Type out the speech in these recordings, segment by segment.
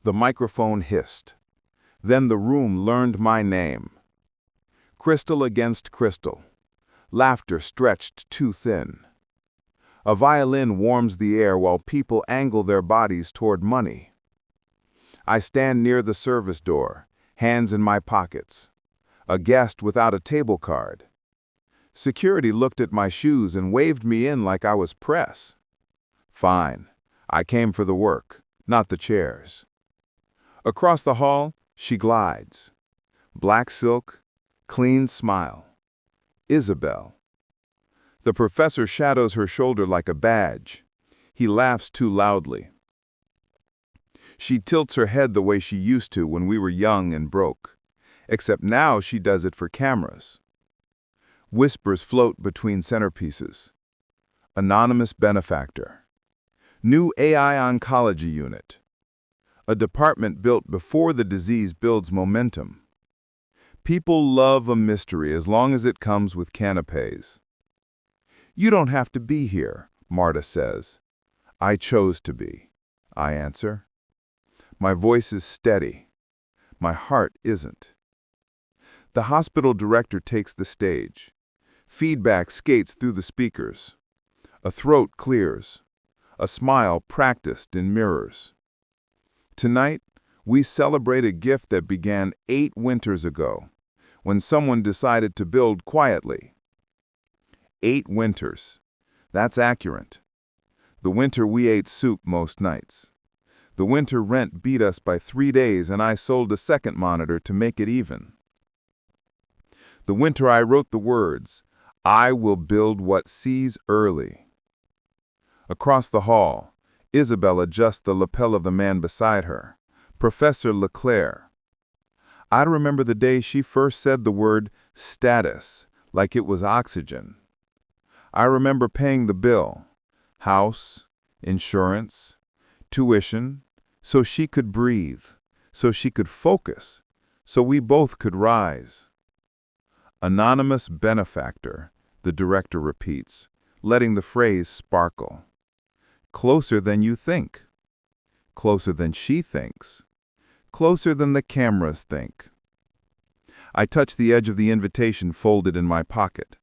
The microphone hissed. Then the room learned my name. Crystal against crystal. Laughter stretched too thin. A violin warms the air while people angle their bodies toward money. I stand near the service door, hands in my pockets. A guest without a table card. Security looked at my shoes and waved me in like I was press. Fine. I came for the work, not the chairs. Across the hall, she glides. Black silk, clean smile. Isabel. The professor shadows her shoulder like a badge. He laughs too loudly. She tilts her head the way she used to when we were young and broke, except now she does it for cameras. Whispers float between centerpieces. Anonymous benefactor. New AI oncology unit. A department built before the disease builds momentum. People love a mystery as long as it comes with canapes. You don't have to be here, Marta says. I chose to be, I answer. My voice is steady. My heart isn't. The hospital director takes the stage. Feedback skates through the speakers. A throat clears. A smile practiced in mirrors. Tonight, we celebrate a gift that began 8 winters ago, when someone decided to build quietly. 8 winters. That's accurate. The winter we ate soup most nights. The winter rent beat us by 3 days and I sold a second monitor to make it even. The winter I wrote the words, I will build what sees early. Across the hall, Isabel adjusts the lapel of the man beside her, Professor Leclerc. I remember the day she first said the word status, like it was oxygen. I remember paying the bill, house, insurance, tuition, so she could breathe, so she could focus, so we both could rise. Anonymous benefactor, the director repeats, letting the phrase sparkle. Closer than you think. Closer than she thinks. Closer than the cameras think. I touch the edge of the invitation folded in my pocket.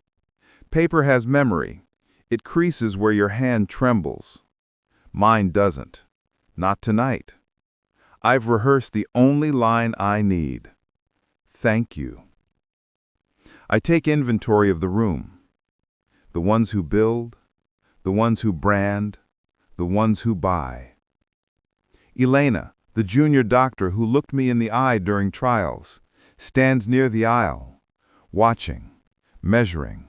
Paper has memory. It creases where your hand trembles. Mine doesn't. Not tonight. I've rehearsed the only line I need. Thank you. I take inventory of the room. The ones who build, the ones who brand, the ones who buy. Elena, the junior doctor who looked me in the eye during trials, stands near the aisle, watching, measuring.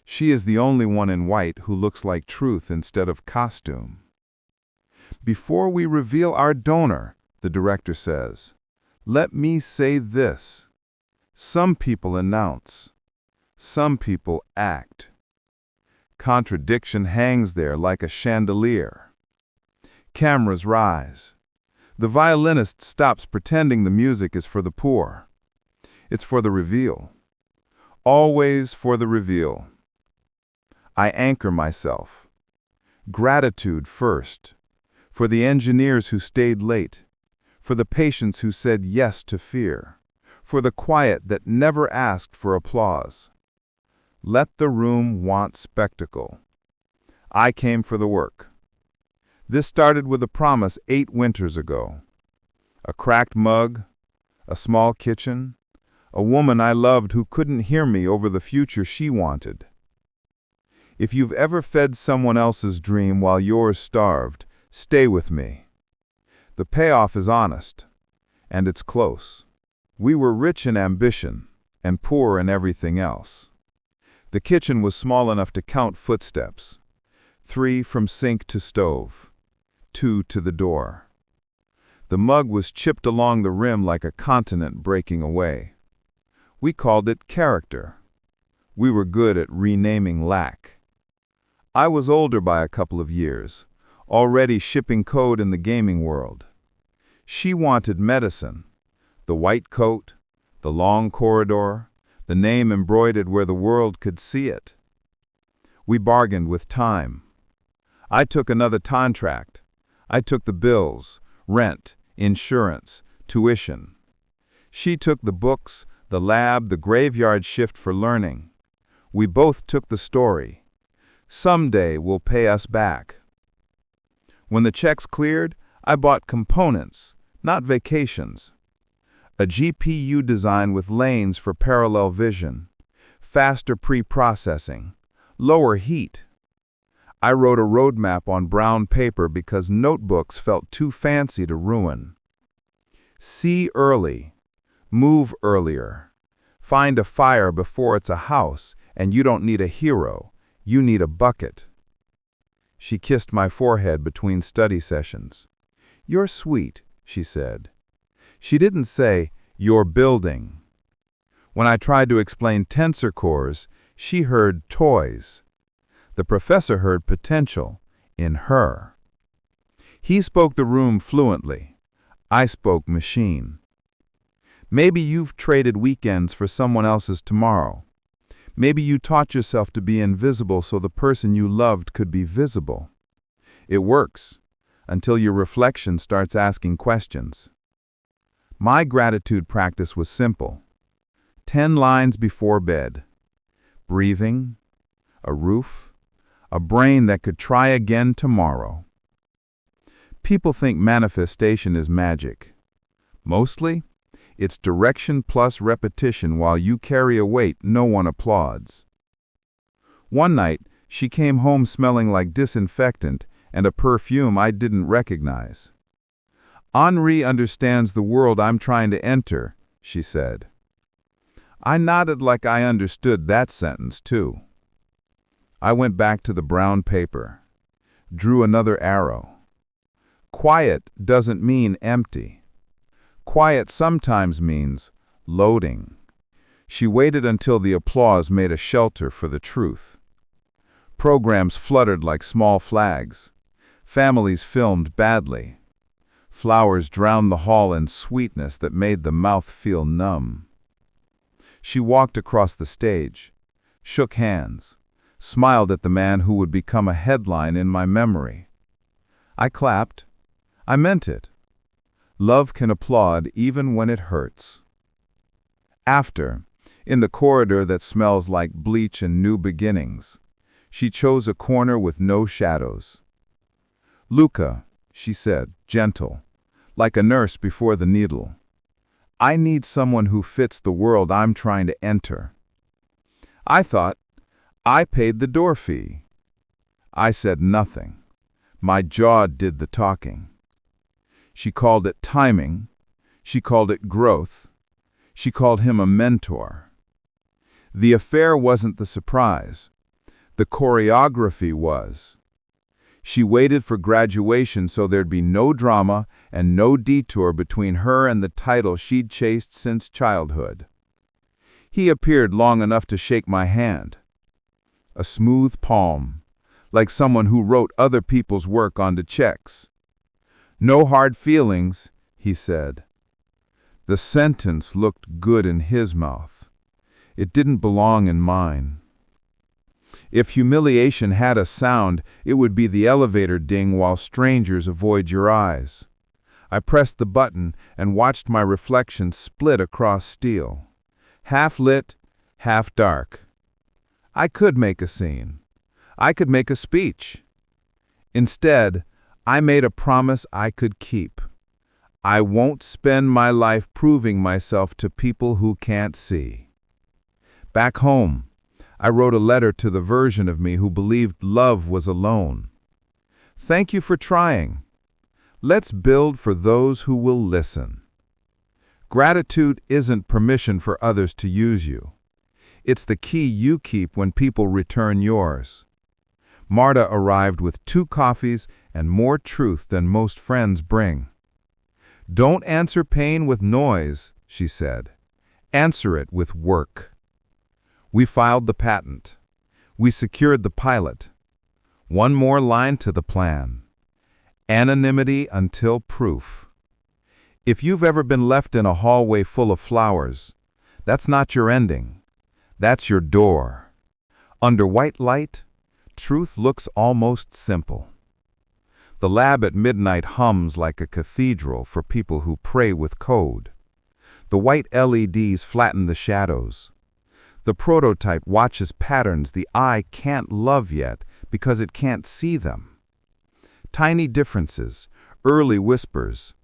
She is the only one in white who looks like truth instead of costume. Before we reveal our donor, the director says, let me say this. Some people announce. Some people act. Contradiction hangs there like a chandelier. Cameras rise. The violinist stops pretending the music is for the poor. It's for the reveal. Always for the reveal. I anchor myself. Gratitude first. For the engineers who stayed late. For the patients who said yes to fear. For the quiet that never asked for applause. Let the room want spectacle. I came for the work. This started with a promise 8 winters ago. A cracked mug, a small kitchen, a woman I loved who couldn't hear me over the future she wanted. If you've ever fed someone else's dream while yours starved, stay with me. The payoff is honest, and it's close. We were rich in ambition and poor in everything else. The kitchen was small enough to count footsteps. 3 from sink to stove. 2 to the door. The mug was chipped along the rim like a continent breaking away. We called it character. We were good at renaming lack. I was older by a couple of years, already shipping code in the gaming world. She wanted medicine. The white coat, the long corridor, the name embroidered where the world could see it. We bargained with time. I took another contract. I took the bills, rent, insurance, tuition. She took the books, the lab, the graveyard shift for learning. We both took the story. Someday will pay us back. When the checks cleared, I bought components, not vacations. A GPU design with lanes for parallel vision, faster pre-processing, lower heat. I wrote a roadmap on brown paper because notebooks felt too fancy to ruin. See early, move earlier, find a fire before it's a house, and you don't need a hero, you need a bucket. She kissed my forehead between study sessions. "You're sweet," she said. She didn't say, "You're building." When I tried to explain tensor cores, she heard toys. The professor heard potential in her. He spoke the room fluently. I spoke machine. Maybe you've traded weekends for someone else's tomorrow. Maybe you taught yourself to be invisible so the person you loved could be visible. It works, until your reflection starts asking questions. My gratitude practice was simple. 10 lines before bed. Breathing, a roof, a brain that could try again tomorrow. People think manifestation is magic. Mostly, it's direction plus repetition while you carry a weight no one applauds. One night, she came home smelling like disinfectant and a perfume I didn't recognize. "Henri understands the world I'm trying to enter," she said. I nodded like I understood that sentence too. I went back to the brown paper, drew another arrow. Quiet doesn't mean empty. Quiet sometimes means loading. She waited until the applause made a shelter for the truth. Programs fluttered like small flags. Families filmed badly. Flowers drowned the hall in sweetness that made the mouth feel numb. She walked across the stage, shook hands, smiled at the man who would become a headline in my memory. I clapped. I meant it. Love can applaud even when it hurts. After, in the corridor that smells like bleach and new beginnings, she chose a corner with no shadows. "Luca," she said, gentle, like a nurse before the needle. "I need someone who fits the world I'm trying to enter." I thought, I paid the door fee. I said nothing. My jaw did the talking. She called it timing. She called it growth. She called him a mentor. The affair wasn't the surprise. The choreography was. She waited for graduation so there'd be no drama and no detour between her and the title she'd chased since childhood. He appeared long enough to shake my hand. A smooth palm, like someone who wrote other people's work onto checks. "No hard feelings," he said. The sentence looked good in his mouth. It didn't belong in mine. If humiliation had a sound, it would be the elevator ding while strangers avoid your eyes. I pressed the button and watched my reflection split across steel. Half lit, half dark. I could make a scene. I could make a speech. Instead, I made a promise I could keep. I won't spend my life proving myself to people who can't see. Back home, I wrote a letter to the version of me who believed love was alone. "Thank you for trying. Let's build for those who will listen." Gratitude isn't permission for others to use you. It's the key you keep when people return yours. Marta arrived with 2 coffees and more truth than most friends bring. "Don't answer pain with noise," she said. "Answer it with work." We filed the patent. We secured the pilot. One more line to the plan. Anonymity until proof. If you've ever been left in a hallway full of flowers, that's not your ending. That's your door. Under white light, truth looks almost simple. The lab at midnight hums like a cathedral for people who pray with code. The white LEDs flatten the shadows. The prototype watches patterns the eye can't love yet because it can't see them. Tiny differences, early whispers,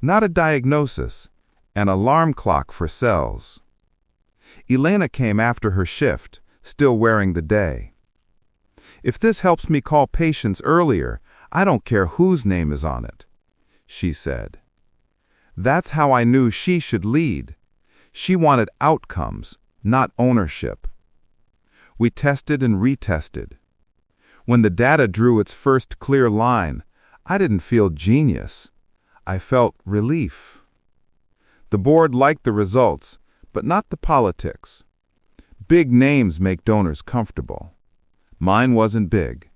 not a diagnosis, an alarm clock for cells. Elena came after her shift, still wearing the day. "If this helps me call patients earlier, I don't care whose name is on it," she said. That's how I knew she should lead. She wanted outcomes, not ownership. We tested and retested. When the data drew its first clear line, I didn't feel genius. I felt relief. The board liked the results, but not the politics. Big names make donors comfortable. Mine wasn't big.